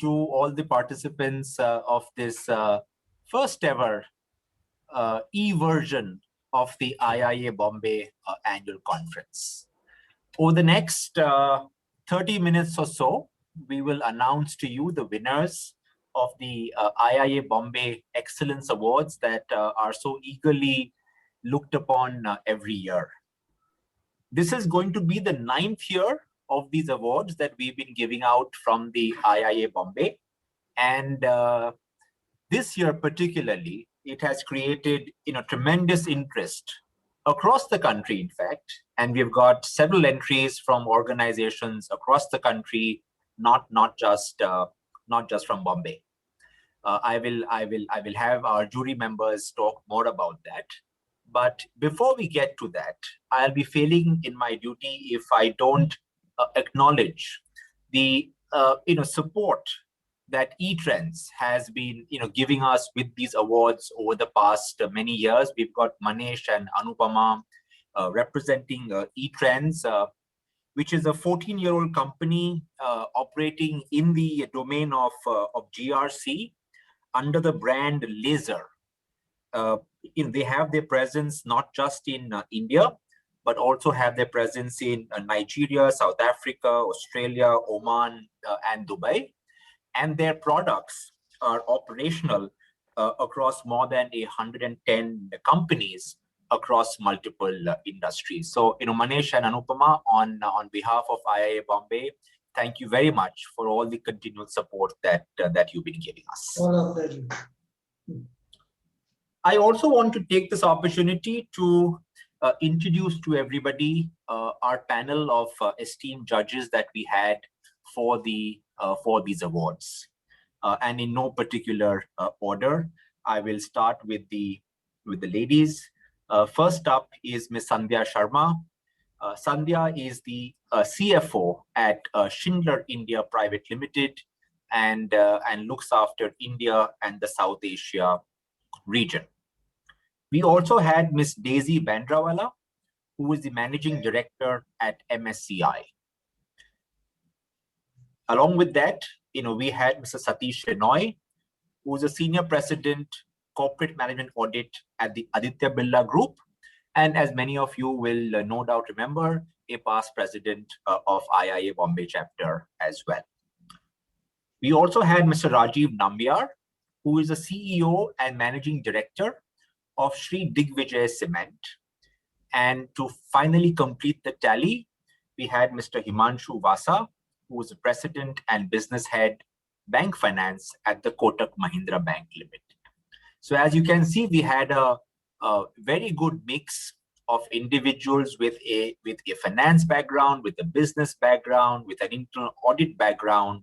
to all the participants of this first ever e-version of the IIA Bombay annual conference. Over the next 30 minutes or so, we will announce to you the winners of the IIA Bombay Excellence Awards that are so eagerly looked upon every year. This is going to be the 9th year of these awards that we've been giving out from the IIA Bombay. And this year particularly, it has created tremendous interest across the country, in fact. And we've got several entries from organizations across the country, not just from Bombay. I will have our jury members talk more about that. But before we get to that, I'll be failing in my duty if I don't acknowledge the support that eTrends has been giving us with these awards over the past many years. We've got Manish and Anupama representing eTrends, which is a 14-year-old company operating in the domain of GRC under the brand Laser. They have their presence not just in India, but also have their presence in Nigeria, South Africa, Australia, Oman, and Dubai. And their products are operational across more than 110 companies across multiple industries. So, Manish and Anupama, on behalf of IIA Bombay, thank you very much for all the continued support that you've been giving us. All our pleasure. I also want to take this opportunity to introduce to everybody our panel of esteemed judges that we had for these awards, and in no particular order. I will start with the ladies. First up is Ms. Sandhya Sharma. Sandhya is the CFO at Schindler India Private Limited, and looks after India and the South Asia region. We also had Ms. Daisy Bandrawala, who is the Managing Director at MSCI. Along with that, we had Mr. Satish Shenoy, who is a Senior President, Corporate Management Audit at the Aditya Birla Group, and as many of you will no doubt remember, a past president of IIA Bombay chapter as well. We also had Mr. Rajiv Nambiar, who is the CEO and Managing Director of Sri Digvijay Cement. And to finally complete the tally, we had Mr. Himanshu Vasa, who is the President and Business Head, Bank Finance at the Kotak Mahindra Bank Limited. So as you can see, we had a very good mix of individuals with a finance background, with a business background, with an internal audit background.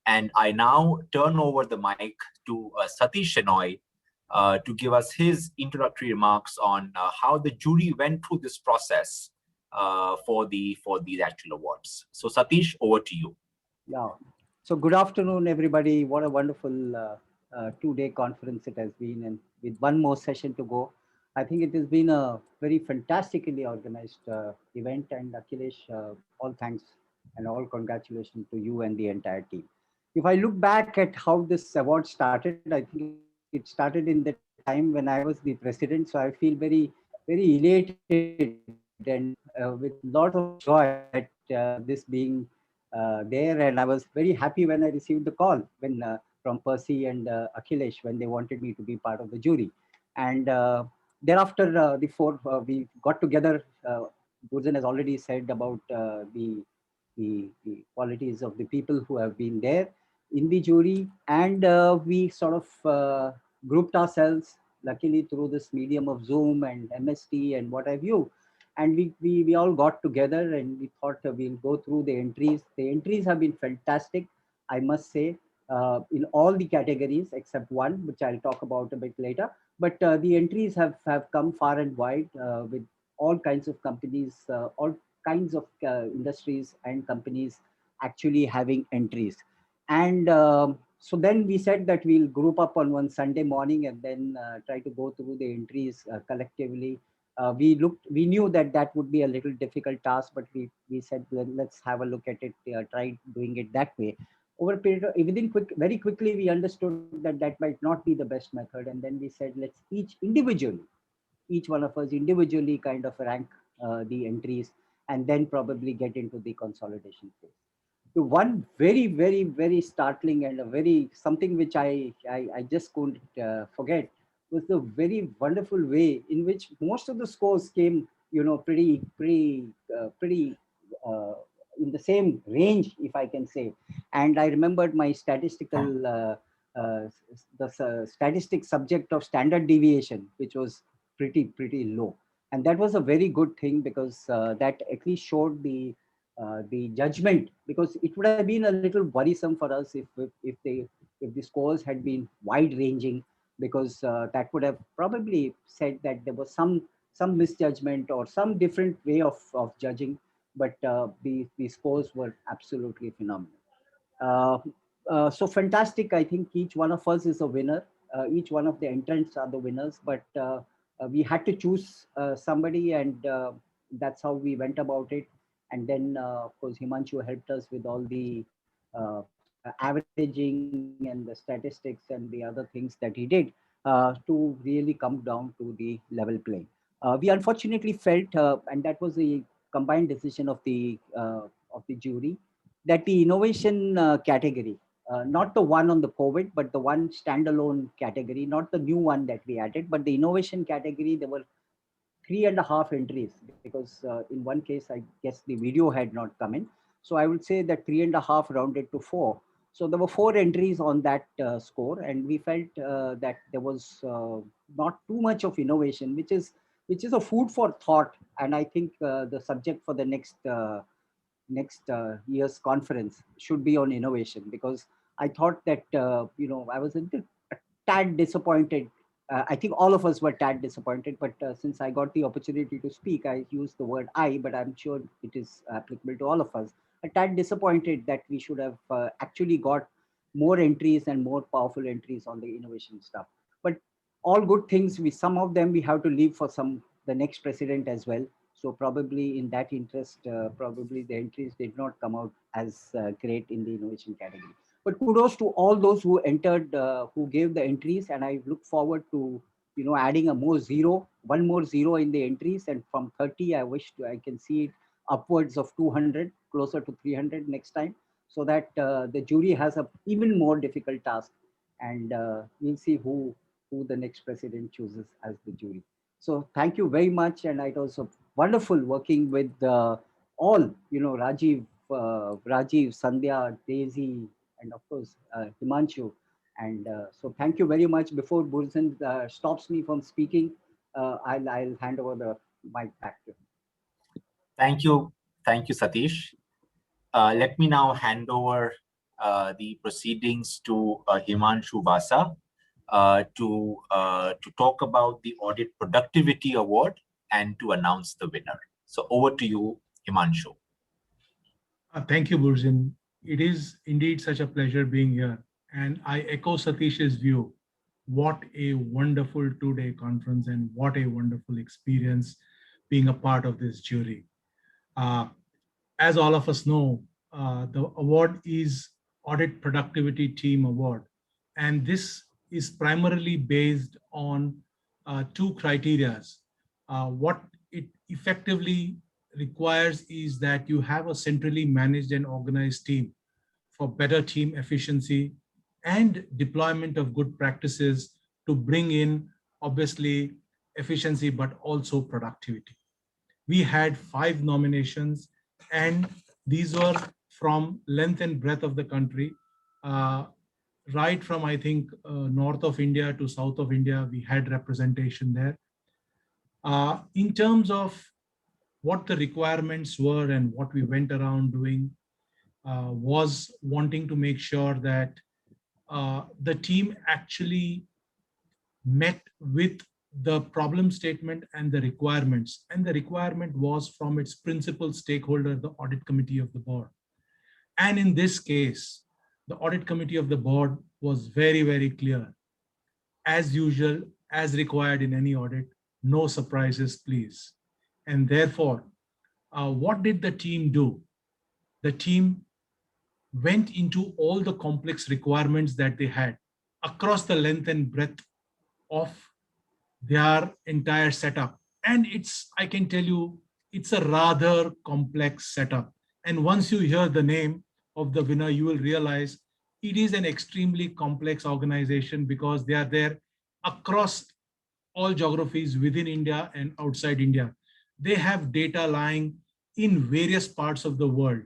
And I now turn over the mic to Satish Shenoy to give us his introductory remarks on how the jury went through this process for these actual awards. So Satish, over to you. Yeah. So good afternoon, everybody. What a wonderful 2-day conference it has been, and with one more session to go. I think it has been a very fantastically organized event, and Akhilesh, all thanks and all congratulations to you and the entire team. If I look back at how this award started, I think it started in the time when I was the president. So I feel very, very elated and with a lot of joy at this being there. And I was very happy when I received the call from Percy and Akhilesh when they wanted me to be part of the jury. And thereafter, we got together. Gurjan has already said about the qualities of the people who have been there in the jury, and we sort of grouped ourselves, luckily through this medium of Zoom and MST and what have you. And we all got together and we thought we'll go through the entries. The entries have been fantastic, I must say, in all the categories except one, which I'll talk about a bit later. But the entries have come far and wide with all kinds of companies, all kinds of industries and companies actually having entries. And so then we said that we'll group up on one Sunday morning and then try to go through the entries collectively. We knew that would be a little difficult task, but we said, let's have a look at it, try doing it that way. over a period of, very quickly, we understood that that might not be the best method. And then we said, let's each one of us individually kind of rank the entries and then probably get into the consolidation phase. The one very startling and a very something which I just couldn't forget was the very wonderful way in which most of the scores came, pretty uh, in the same range, if I can say. And I remembered my statistic subject of standard deviation, which was pretty low, and that was a very good thing because that at least showed the judgment, because it would have been a little worrisome for us if the scores had been wide ranging, because that would have probably said that there was some misjudgment or some different way of judging. But the scores were absolutely phenomenal. uh, so fantastic. I think each one of us is a winner. Each one of the entrants are the winners, but we had to choose somebody, and that's how we went about it. And then, of course, Himanshu helped us with all the averaging and the statistics and the other things that he did to really come down to the level playing. We unfortunately felt, and that was the combined decision of the jury, that the innovation category, not the one on the COVID, but the one standalone category, not the new one that we added, but the innovation category, there were 3.5 entries, because in one case, I guess the video had not come in. So I would say that 3.5 rounded to 4. So there were 4 entries on that score, and we felt that there was not too much of innovation, which is a food for thought. And I think the subject for the next year's conference should be on innovation, because I thought that I was a tad disappointed. I think all of us were tad disappointed, but since I got the opportunity to speak, I used the word I, but I'm sure it is applicable to all of us. A tad disappointed that we should have actually got more entries and more powerful entries on the innovation stuff. But all good things, some of them we have to leave for the next president as well. So probably in that interest, probably the entries did not come out as great in the innovation category. But kudos to all those who entered, who gave the entries, and I look forward to adding one more zero in the entries, and from 30, I can see it upwards of 200, closer to 300 next time, so that the jury has a even more difficult task, and we'll see who the next president chooses as the jury. So thank you very much, and it was wonderful working with all, Rajiv, Sandhya, Daisy, and of course, Himanshu. And so thank you very much. Before Burjan stops me from speaking, I'll hand over the mic back to him. Thank you, Satish. Let me now hand over the proceedings to Himanshu Vasa to talk about the Audit Productivity Award and to announce the winner. So over to you, Himanshu. Thank you, Burjan. It is indeed such a pleasure being here. And I echo Satish's view. What a wonderful two-day conference and what a wonderful experience being a part of this jury. As all of us know, the award is Audit Productivity Team Award. And this is primarily based on two criteria. What it effectively requires is that you have a centrally managed and organized team for better team efficiency and deployment of good practices to bring in, obviously, efficiency, but also productivity. We had 5 nominations, and these were from length and breadth of the country, right from, I think, north of India to south of India, we had representation there. In terms of what the requirements were and what we went around doing was wanting to make sure that the team actually met with the problem statement and the requirements. And the requirement was from its principal stakeholder, the audit committee of the board. And in this case, the audit committee of the board was very clear. As usual, as required in any audit, no surprises, please. And therefore, what did the team do? The team went into all the complex requirements that they had across the length and breadth of their entire setup. And I can tell you, it's a rather complex setup. And once you hear the name of the winner, you will realize it is an extremely complex organization because they are there across all geographies within India and outside India. They have data lying in various parts of the world.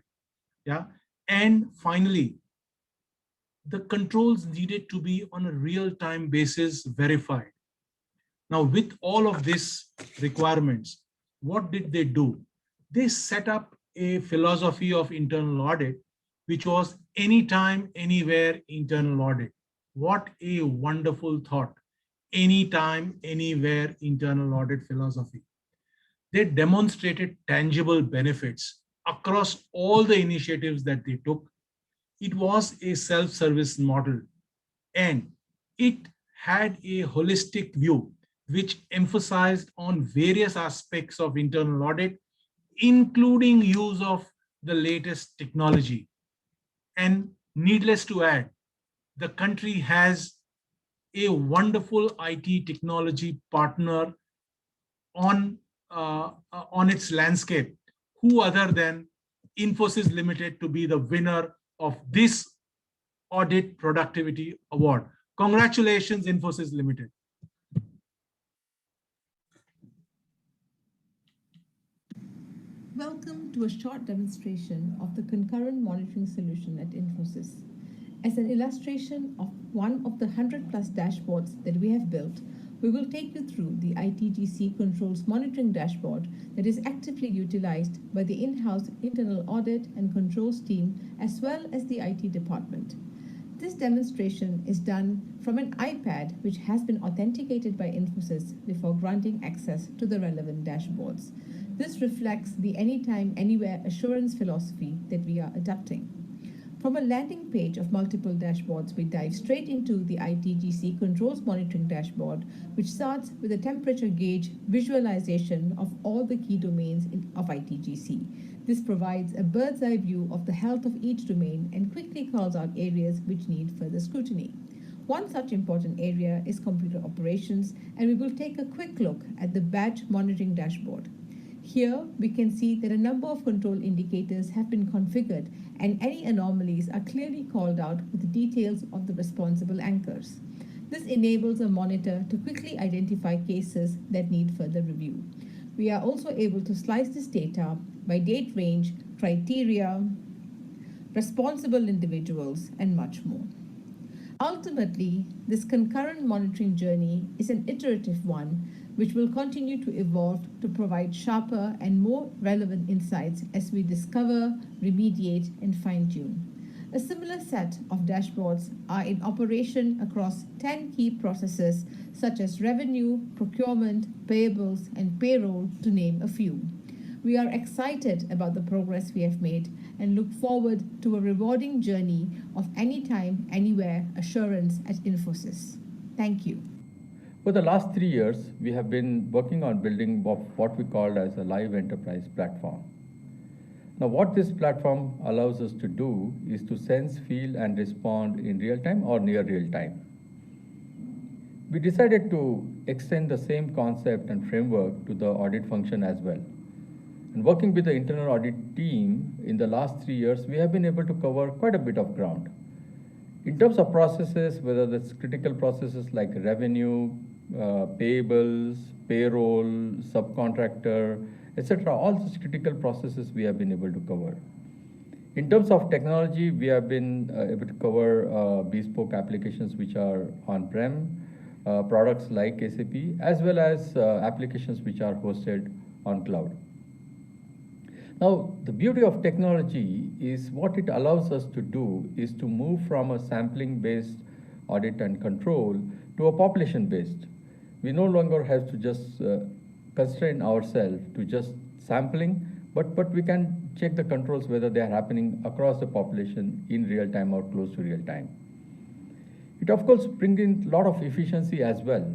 Yeah. And finally, the controls needed to be on a real-time basis verified. Now, with all of these requirements, what did they do? They set up a philosophy of internal audit, which was anytime, anywhere internal audit. What a wonderful thought. Anytime, anywhere internal audit philosophy. They demonstrated tangible benefits across all the initiatives that they took. It was a self-service model, and it had a holistic view which emphasized on various aspects of internal audit, including use of the latest technology. And needless to add, the country has a wonderful IT technology partner on its landscape. Who other than Infosys Limited to be the winner of this Audit Productivity Award. Congratulations, Infosys Limited. Welcome to a short demonstration of the concurrent monitoring solution at Infosys. As an illustration of one of the 100+ dashboards that we have built, we will take you through the ITGC controls monitoring dashboard that is actively utilized by the in-house internal audit and controls team as well as the IT department. This demonstration is done from an iPad which has been authenticated by Infosys before granting access to the relevant dashboards. This reflects the anytime, anywhere assurance philosophy that we are adopting. From a landing page of multiple dashboards, we dive straight into the ITGC controls monitoring dashboard, which starts with a temperature gauge visualization of all the key domains of ITGC. This provides a bird's eye view of the health of each domain and quickly calls out areas which need further scrutiny. One such important area is computer operations, and we will take a quick look at the batch monitoring dashboard. Here, we can see that a number of control indicators have been configured and any anomalies are clearly called out with the details of the responsible anchors. This enables a monitor to quickly identify cases that need further review. We are also able to slice this data by date range, criteria, responsible individuals, and much more. Ultimately, this concurrent monitoring journey is an iterative one which will continue to evolve to provide sharper and more relevant insights as we discover, remediate, and fine-tune. A similar set of dashboards are in operation across 10 key processes such as revenue, procurement, payables, and payroll, to name a few. We are excited about the progress we have made and look forward to a rewarding journey of anytime, anywhere assurance at Infosys. Thank you. For the last 3 years, we have been working on building what we called as a live enterprise platform. Now, what this platform allows us to do is to sense, feel, and respond in real time or near real time. We decided to extend the same concept and framework to the audit function as well. And working with the internal audit team in the last 3 years, we have been able to cover quite a bit of ground. In terms of processes, whether that's critical processes like revenue, payables, payroll, subcontractor, etc., all such critical processes we have been able to cover. In terms of technology, we have been able to cover bespoke applications which are on-prem, products like SAP, as well as applications which are hosted on cloud. Now, the beauty of technology is what it allows us to do is to move from a sampling-based audit and control to a population-based. We no longer have to just constrain ourselves to just sampling, but we can check the controls whether they are happening across the population in real time or close to real time. It of course brings in a lot of efficiency as well,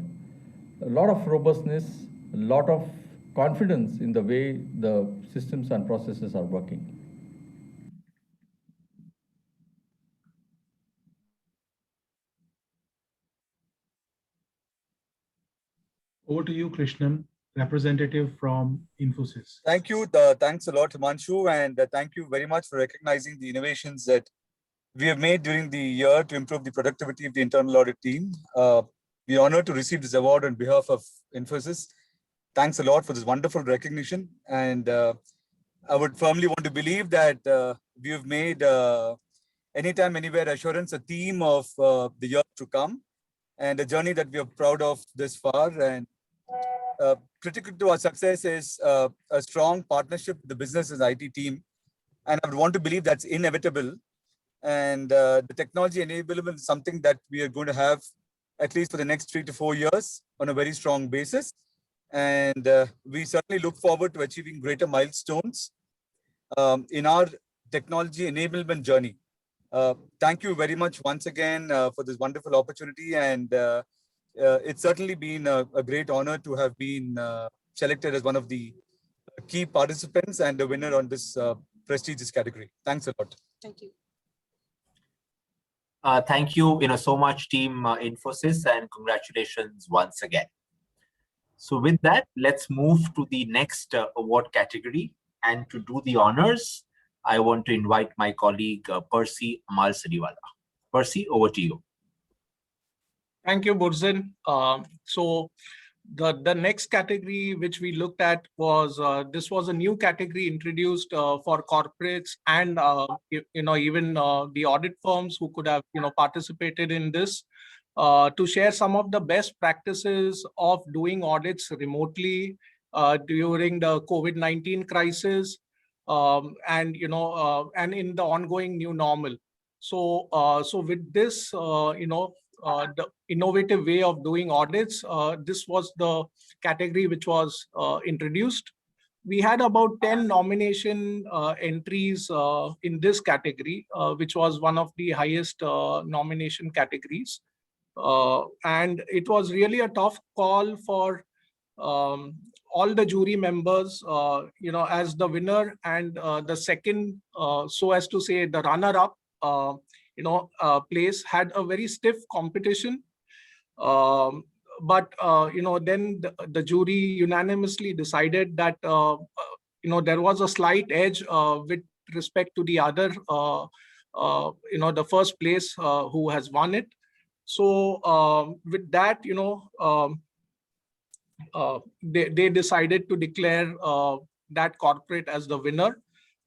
a lot of robustness, a lot of confidence in the way the systems and processes are working. Over to you, Krishnan, representative from Infosys. Thank you. Thanks a lot, Himanshu, and thank you very much for recognizing the innovations that we have made during the year to improve the productivity of the internal audit team. We are honored to receive this award on behalf of Infosys. Thanks a lot for this wonderful recognition, and I would firmly want to believe that we have made anytime, anywhere assurance a theme of the year to come, and a journey that we are proud of this far. And critical to our success is a strong partnership with the business and IT team. And I would want to believe that's inevitable. And the technology enablement is something that we are going to have at least for the next 3 to 4 years on a very strong basis. And we certainly look forward to achieving greater milestones in our technology enablement journey. Thank you very much once again for this wonderful opportunity. And it's certainly been a great honor to have been selected as one of the key participants and a winner on this prestigious category. Thanks a lot. Thank you. Thank you, so much, team Infosys, and congratulations once again. So with that, let's move to the next award category. And to do the honors, I want to invite my colleague, Percy Amal Sariwala. Percy, over to you. Thank you, Burzin. So the next category which we looked at was, this was a new category introduced for corporates and, even the audit firms who could have, participated in this to share some of the best practices of doing audits remotely during the COVID-19 crisis and in the ongoing new normal. So, with this, the innovative way of doing audits, this was the category which was introduced. We had about 10 nomination entries in this category, which was one of the highest nomination categories. And it was really a tough call for all the jury members, as the winner and the second, so as to say, the runner-up, place had a very stiff competition. But then the jury unanimously decided that there was a slight edge with respect to the other, the first place who has won it. So with that, they decided to declare that corporate as the winner.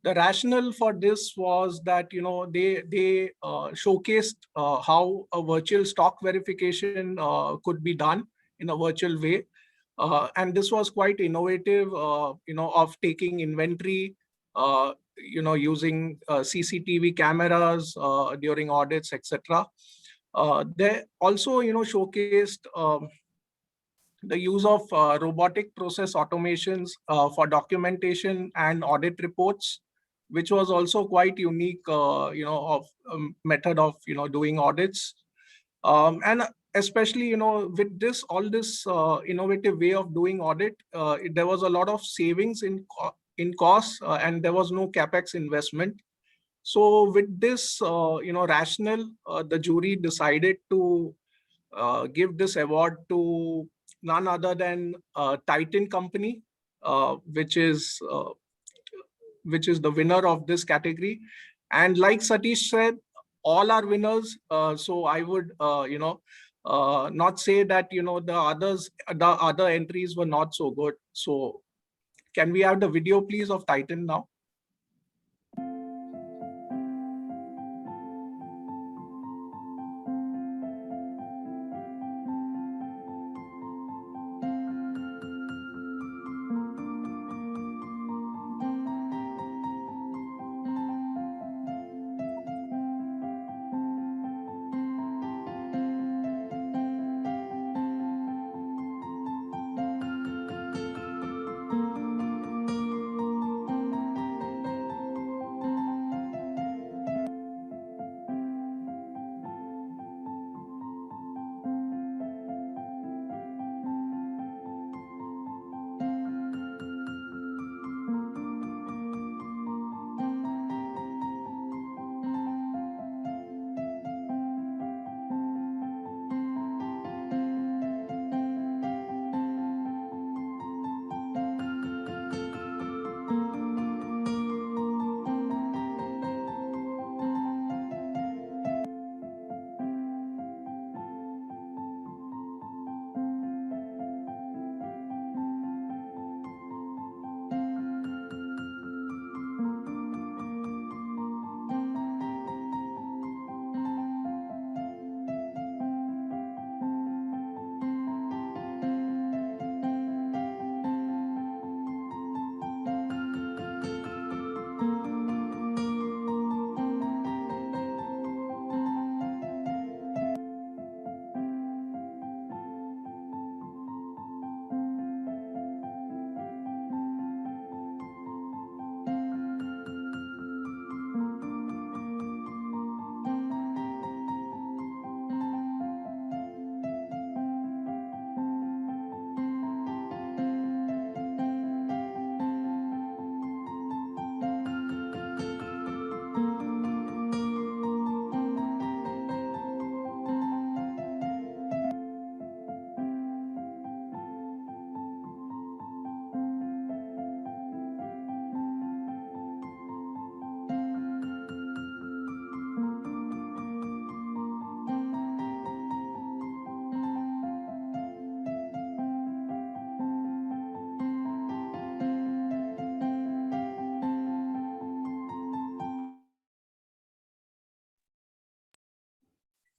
The rationale for this was that they showcased how a virtual stock verification could be done in a virtual way, and this was quite innovative. Of taking inventory, using CCTV cameras during audits, etc. They also showcased the use of robotic process automations for documentation and audit reports, which was also quite unique, of method of, doing audits. And especially, with this, all this innovative way of doing audit, there was a lot of savings in costs and there was no CapEx investment. So with this, rationale, the jury decided to give this award to none other than Titan Company, which is the winner of this category. And like Satish said, all are winners. So I would, not say that, the other entries were not so good. So can we have the video, please, of Titan now?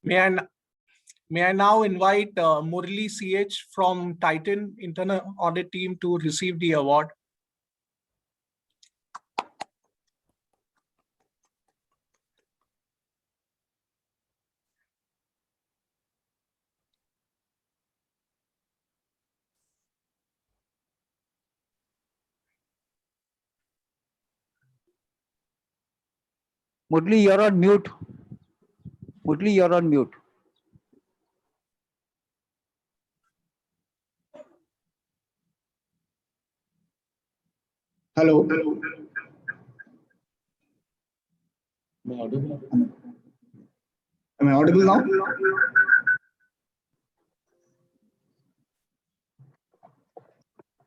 May I now invite Murli CH from Titan Internal Audit Team to receive the award. Murli, you're on mute. Murli, you're on mute. Hello. Am I audible now?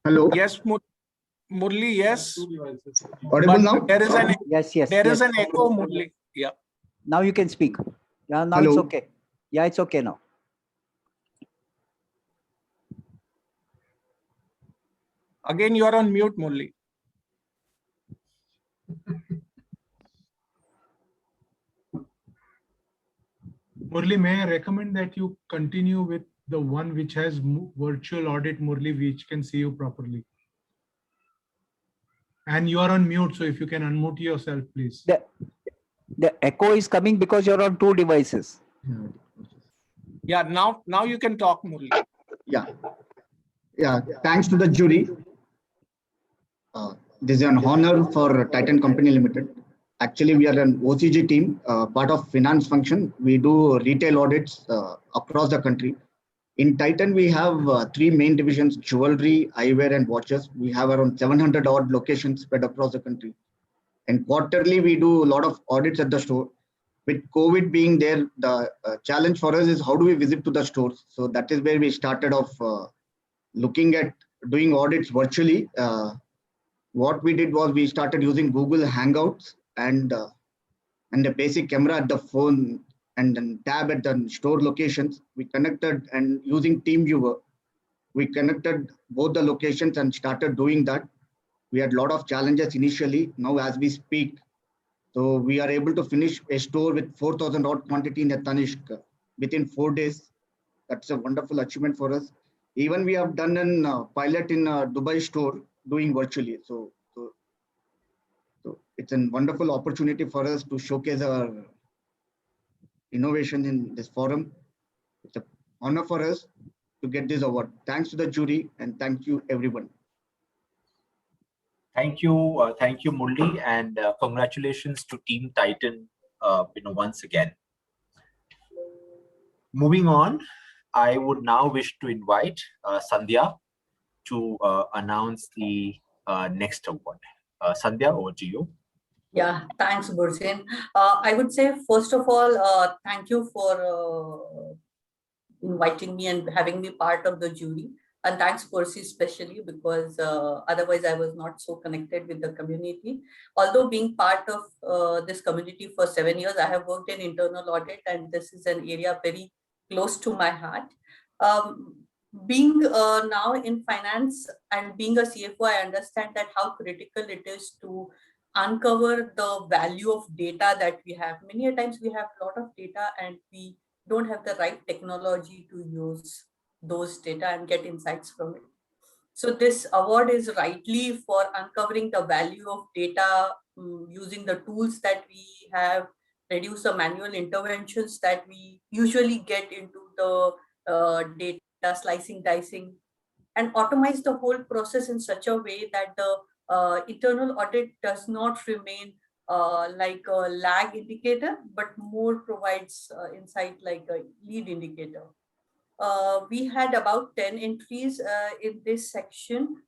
Hello. Yes, Murli, yes. Audible now? There is an Yes, yes. there yes. is an echo, Murli. Yeah. Now you can speak. Yeah, now Hello. it's okay. Yeah, it's okay now. Again, you are on mute, Murli. Murli, may I recommend that you continue with the one which has virtual audit, Murli, which can see you properly. And you are on mute, so if you can unmute yourself, please. The echo is coming because you're on two devices. Yeah, now you can talk, Murli. Yeah. Thanks to the jury. This is an honor for Titan Company Limited. Actually, we are an OCG team, part of finance function. We do retail audits across the country. In Titan, we have three main divisions: jewelry, eyewear, and watches. We have around 700 odd locations spread across the country. And quarterly, we do a lot of audits at the store. With COVID being there, the challenge for us is how do we visit to the stores? So that is where we started off looking at doing audits virtually. What we did was we started using Google Hangouts and a basic camera at the phone and then tab at the store locations. We connected, and using TeamViewer, we connected both the locations and started doing that. We had a lot of challenges initially. Now, as we speak, so we are able to finish a store with 4,000 odd quantity in a Tanishq within 4 days. That's a wonderful achievement for us. Even we have done a pilot in a Dubai store doing virtually. So it's a wonderful opportunity for us to showcase our innovation in this forum. It's an honor for us to get this award. Thanks to the jury and thank you everyone. Thank you, Murli, and congratulations to Team Titan. Once again. Moving on, I would now wish to invite Sandhya to announce the next award. Sandhya, over to you. Yeah, thanks, Bursin. I would say, first of all, thank you for inviting me and having me part of the jury. And thanks, Percy, especially because otherwise I was not so connected with the community. Although being part of this community for 7 years, I have worked in internal audit, and this is an area very close to my heart. Being now in finance and being a CFO, I understand that how critical it is to uncover the value of data that we have. Many a times we have a lot of data and we don't have the right technology to use those data and get insights from it. So this award is rightly for uncovering the value of data, using the tools that we have, reduce the manual interventions that we usually get into the data slicing, dicing, and automate the whole process in such a way that the internal audit does not remain like a lag indicator, but more provides insight like a lead indicator. We had about 10 entries in this section,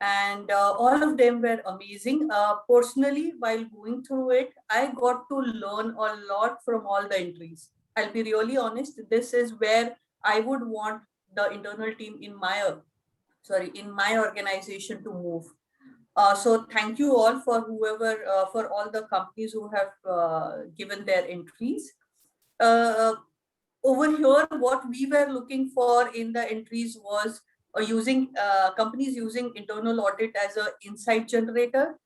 and all of them were amazing. Personally, while going through it, I got to learn a lot from all the entries. I'll be really honest, this is where I would want the internal team in my organization to move. So thank you all for for all the companies who have given their entries. Over here, what we were looking for in the entries was using companies using internal audit as an insight generator,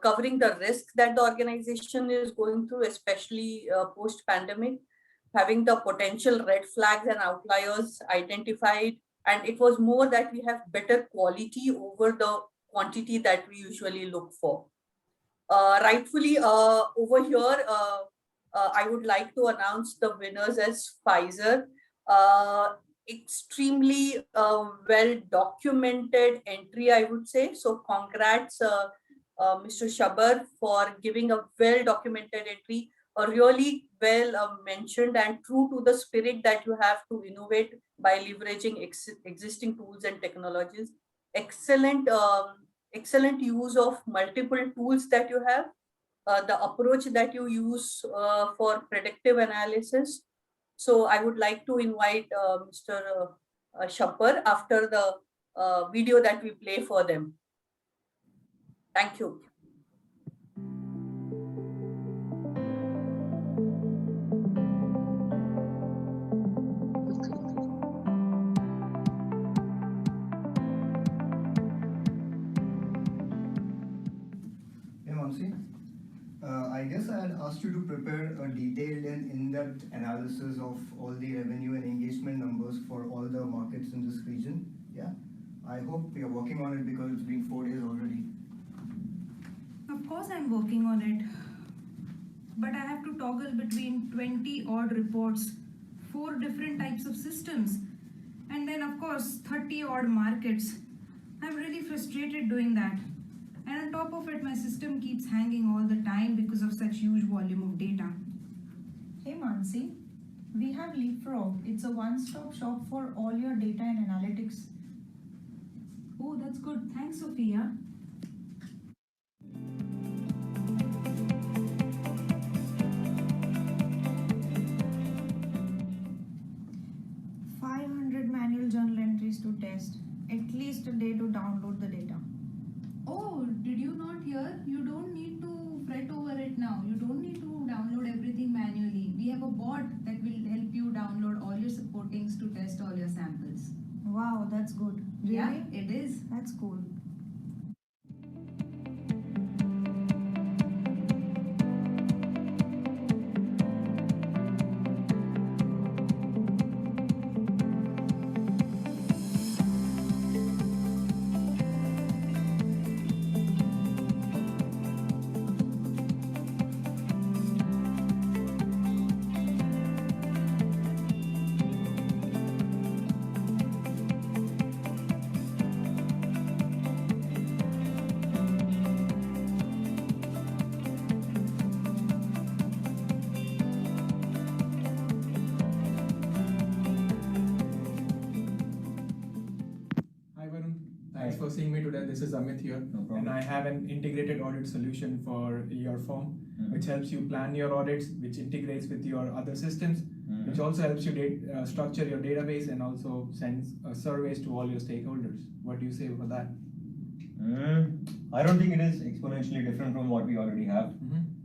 covering the risk that the organization is going through, especially post-pandemic. having the potential red flags and outliers identified. And it was more that we have better quality over the quantity that we usually look for. Rightfully, over here, I would like to announce the winners as Pfizer. Extremely well-documented entry, I would say. So congrats, Mr. Shabar, for giving a well-documented entry, really well mentioned and true to the spirit that you have to innovate by leveraging existing tools and technologies. Excellent, excellent use of multiple tools that you have. The approach that you use for predictive analysis. So I would like to invite Mr. Shabar after the video that we play for them. Thank you. Hey, Mansi. I guess I had asked you to prepare a detailed and in-depth analysis of all the revenue and engagement numbers for all the markets in this region. Yeah. I hope you're working on it because it's been 4 days already. Of course I'm working on it. But I have to toggle between 20 odd reports, 4 different types of systems, and then of course 30 odd markets. I'm really frustrated doing that. And on top of it, my system keeps hanging all the time because of such huge volume of data. Hey Mansi, we have Leapfrog. It's a one-stop shop for all your data and analytics. Oh, that's good. Thanks, Sophia. Manual journal entries to test, at least a day to download the data. Oh, did you not hear? You don't need to fret over it now. You don't need to download everything manually. We have a bot that will help you download all your supportings to test all your samples. Wow, that's good. Really? Yeah, it is. That's cool. For seeing me today. This is Amit here, and I have an integrated audit solution for your firm, which helps you plan your audits, which integrates with your other systems, which also helps you structure your database and also sends surveys to all your stakeholders. What do you say for that? I don't think it is exponentially different from what we already have.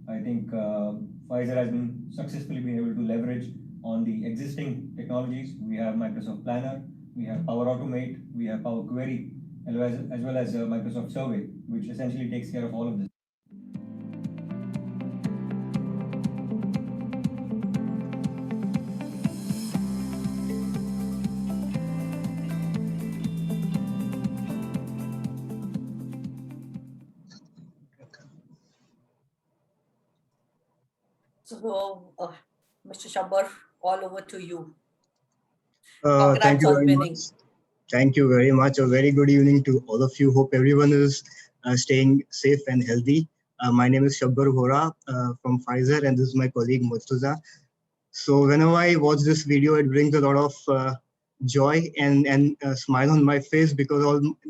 I think Pfizer has been successfully been able to leverage on the existing technologies. We have Microsoft Planner, we have Power Automate, we have Power Query, as well as Microsoft Survey, which essentially takes care of all of this. So, Mr. Shabar, all over to you. Thank you very much. Thank you very much. A very good evening to all of you. Hope everyone is staying safe and healthy. My name is Shabar Hora from Pfizer, and this is my colleague Murtuza. So whenever I watch this video, it brings a lot of joy and a smile on my face because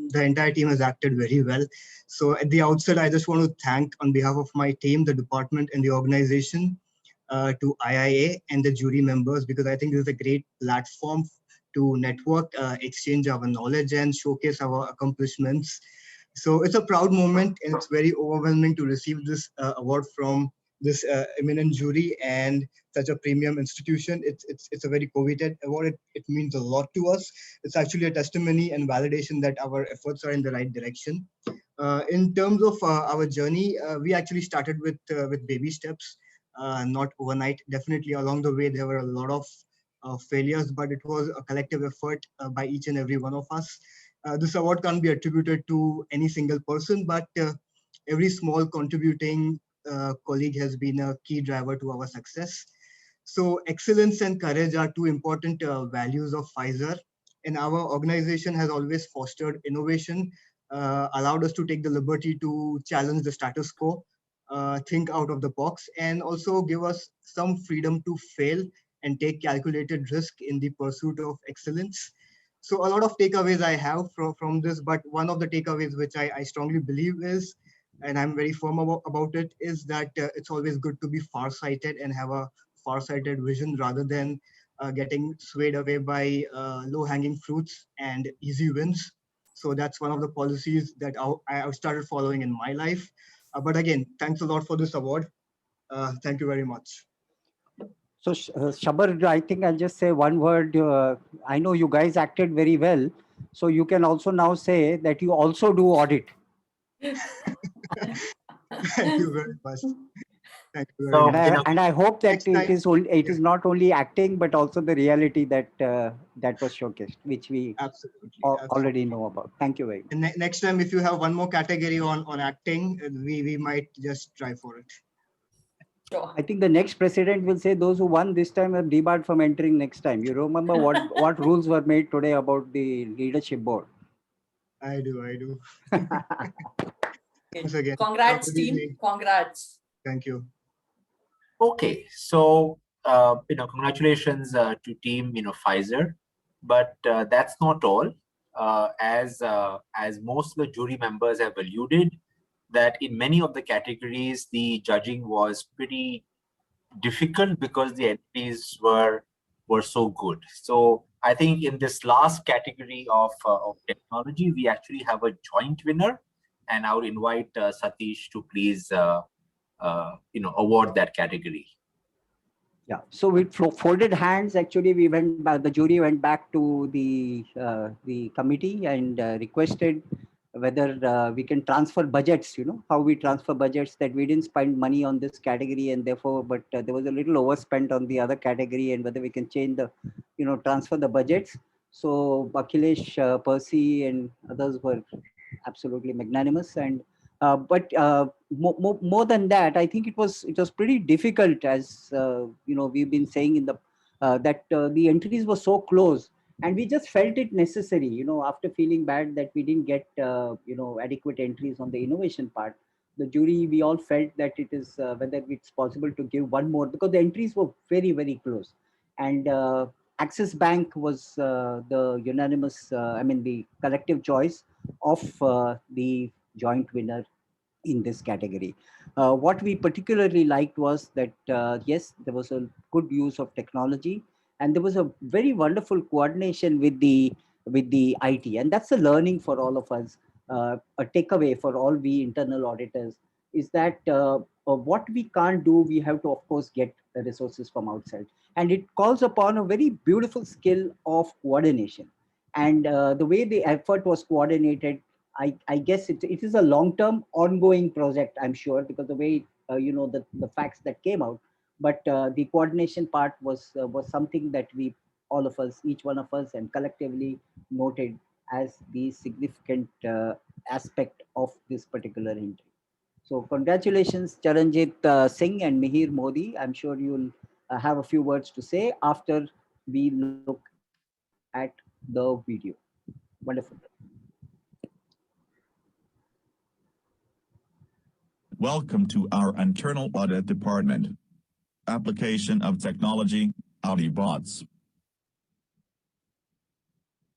the entire team has acted very well. So at the outset, I just want to thank on behalf of my team, the department and the organization, to IIA and the jury members, because I think this is a great platform to network, exchange our knowledge and showcase our accomplishments. So it's a proud moment, and it's very overwhelming to receive this award from this eminent jury and such a premium institution. It's a very coveted award. It means a lot to us. It's actually a testimony and validation that our efforts are in the right direction. In terms of our journey, we actually started with baby steps. not overnight. Definitely along the way, there were a lot of failures, but it was a collective effort by each and every one of us. This award can't be attributed to any single person, but every small contributing colleague has been a key driver to our success. So excellence and courage are two important values of Pfizer, and our organization has always fostered innovation, allowed us to take the liberty to challenge the status quo, think out of the box, and also give us some freedom to fail and take calculated risk in the pursuit of excellence. So a lot of takeaways I have from this, but one of the takeaways which I strongly believe is, and I'm very firm about it, is that it's always good to be farsighted and have a farsighted vision rather than getting swayed away by low-hanging fruits and easy wins. So that's one of the policies that I started following in my life. But again, thanks a lot for this award. Thank you very much. So Shabar, I think I'll just say one word. I know you guys acted very well. So you can also now say that you also do audit. Thank you very much. Thank you very So, much. And I hope that Next time- it is not only acting, but also the reality that that was showcased, which we already know about. Thank you very much. And next time, if you have one more category on acting, we might just try for it. I think the next president will say those who won this time are debarred from entering next time. You remember what rules were made today about the leadership board? I do. Thanks again. Congrats, Good team. evening. Congrats. Thank you. Okay, so congratulations to team Pfizer, but that's not all. As most of the jury members have alluded, that in many of the categories the judging was pretty difficult because the entries were so good. So I think in this last category of technology, we actually have a joint winner, and I would invite Satish to please award that category. Yeah. So with folded hands, actually, the jury went back to the committee and requested whether we can transfer budgets, how we transfer budgets, that we didn't spend money on this category and therefore, but there was a little overspent on the other category, and whether we can change the, transfer the budgets. So Akhilesh, Percy and others were absolutely magnanimous. And but more than that, I think it was pretty difficult, as we've been saying in the that the entries were so close, and we just felt it necessary, after feeling bad that we didn't get adequate entries on the innovation part. The jury, we all felt that it is whether it's possible to give one more, because the entries were very, very close. And Axis Bank was the unanimous, the collective choice of the joint winner in this category. What we particularly liked was that, yes, there was a good use of technology, and there was a very wonderful coordination with the IT. And that's a learning for all of us. A takeaway for all we internal auditors is that what we can't do, we have to, of course, get the resources from outside. And it calls upon a very beautiful skill of coordination. And the way the effort was coordinated, I guess it is a long-term ongoing project, I'm sure, because the way, the facts that came out, but the coordination part was something that we, all of us, each one of us, and collectively noted as the significant aspect of this particular entry. So congratulations, Charanjit Singh and Mihir Modi. I'm sure you'll have a few words to say after we look at the video. Wonderful. Welcome to our internal audit department. Application of technology, AuditBots.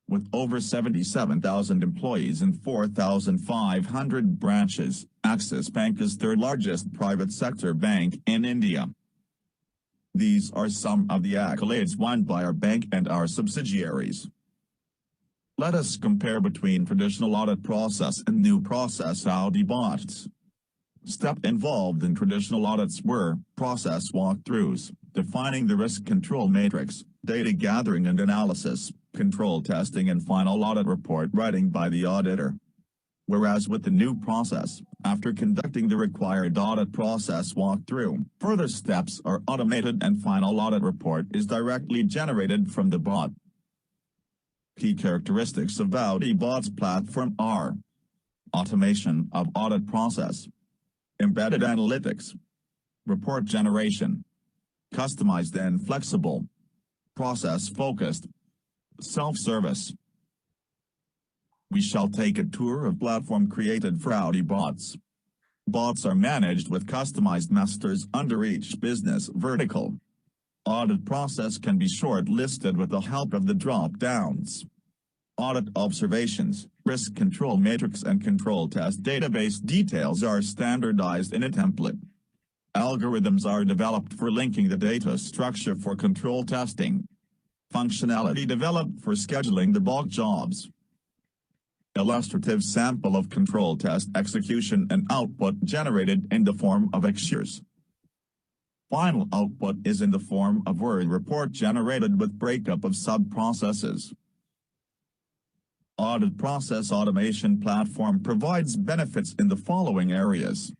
With over 77,000 employees and 4,500 branches, Axis Bank is third largest private sector bank in India. These are some of the accolades won by our bank and our subsidiaries. Let us compare between traditional audit process and new process AuditBots. Steps involved in traditional audits were process walkthroughs, defining the risk control matrix, data gathering and analysis, control testing, and final audit report writing by the auditor. Whereas with the new process, after conducting the required audit process walkthrough, further steps are automated and final audit report is directly generated from the bot. Key characteristics of AuditBot's platform are automation of audit process, embedded analytics, report generation, customized and flexible, process-focused, self-service. We shall take a tour of platform created for AuditBots. Bots are managed with customized masters under each business vertical. Audit process can be short-listed with the help of the drop-downs. Audit observations, risk control matrix and control test database details are standardized in a template. Algorithms are developed for linking the data structure for control testing. Functionality developed for scheduling the bulk jobs. Illustrative sample of control test execution and output generated in the form of XYZ. Final output is in the form of Word report generated with breakup of sub-processes. Audit process automation platform provides benefits in the following areas.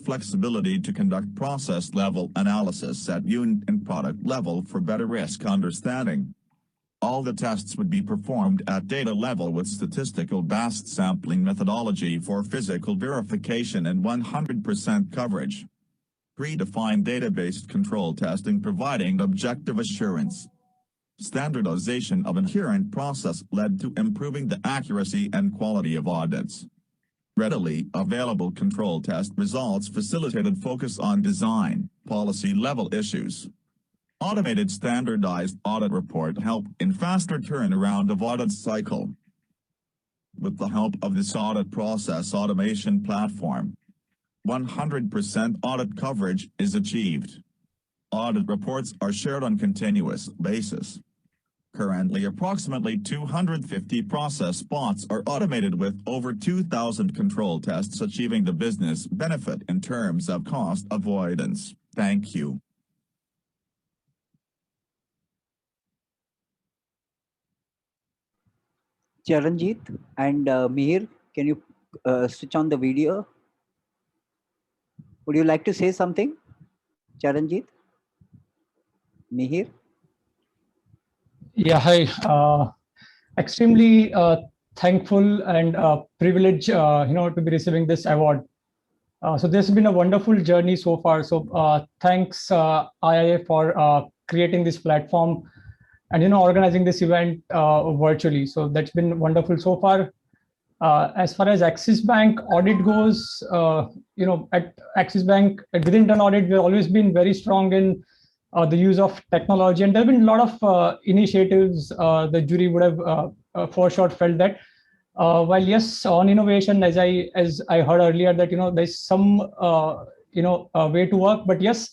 Flexibility to conduct process-level analysis at unit and product level for better risk understanding. All the tests would be performed at data level with statistical-based sampling methodology for physical verification and 100% coverage. Predefined data-based control testing providing objective assurance. Standardization of inherent process led to improving the accuracy and quality of audits. Readily available control test results facilitated focus on design, policy-level issues. Automated standardized audit report help in faster turnaround of audit cycle. With the help of this audit process automation platform, 100% audit coverage is achieved. Audit reports are shared on continuous basis. Currently, approximately 250 process bots are automated with over 2,000 control tests achieving the business benefit in terms of cost avoidance. Thank you. Charanjit and Mihir, can you switch on the video? Would you like to say something, Charanjit? Mihir? Yeah, hi. Extremely thankful and privileged, to be receiving this award. So this has been a wonderful journey so far. So thanks IIA for creating this platform and organizing this event virtually. So that's been wonderful so far. As far as Axis Bank audit goes, at Axis Bank within internal audit, we've always been very strong in the use of technology, and there have been a lot of initiatives. The jury would have for sure felt that. While yes, on innovation, as I heard earlier, that there's some way to work, but yes,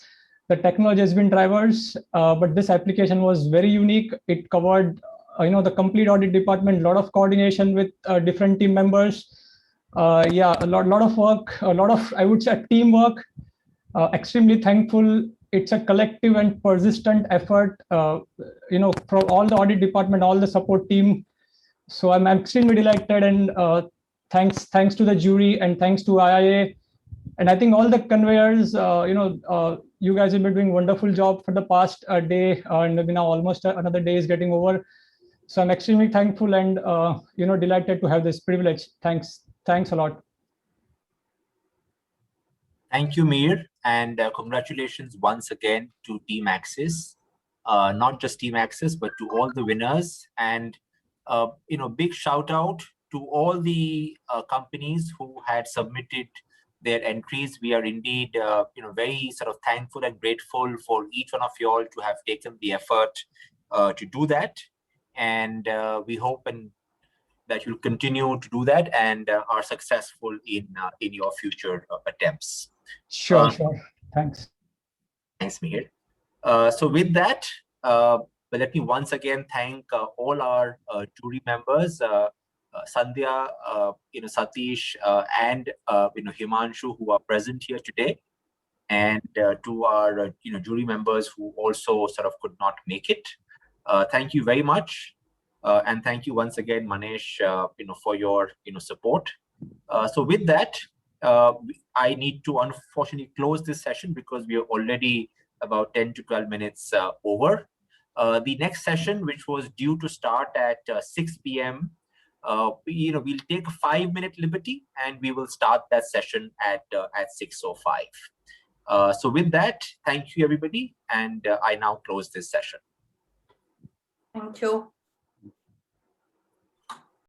the technology has been drivers. But this application was very unique. It covered the complete audit department, a lot of coordination with different team members. Yeah, a lot of work, a lot of, I would say, teamwork. Extremely thankful. It's a collective and persistent effort, from all the audit department, all the support team. So I'm extremely delighted, and thanks to the jury and thanks to IIA, and I think all the conveyors. You guys have been doing a wonderful job for the past day, and maybe now almost another day is getting over. So I'm extremely thankful and delighted to have this privilege. Thanks a lot. Thank you, Mir, and congratulations once again to Team Axis. Not just Team Axis, but to all the winners, and big shout out to all the companies who had submitted their entries. We are indeed very sort of thankful and grateful for each one of you all to have taken the effort to do that, and we hope that you'll continue to do that and are successful in your future attempts. Sure. Thanks. Thanks, Mihir. So with that, let me once again thank all our jury members, Sandhya, Satish, and Himanshu, who are present here today, and to our jury members who also sort of could not make it. Thank you very much, and thank you once again, Manesh, for your support. So with that, I need to unfortunately close this session because we are already about 10 to 12 minutes over. The next session, which was due to start at 6 p.m., we'll take a 5-minute liberty and we will start that session at 6:05. So with that, thank you everybody, and I now close this session. Thank you.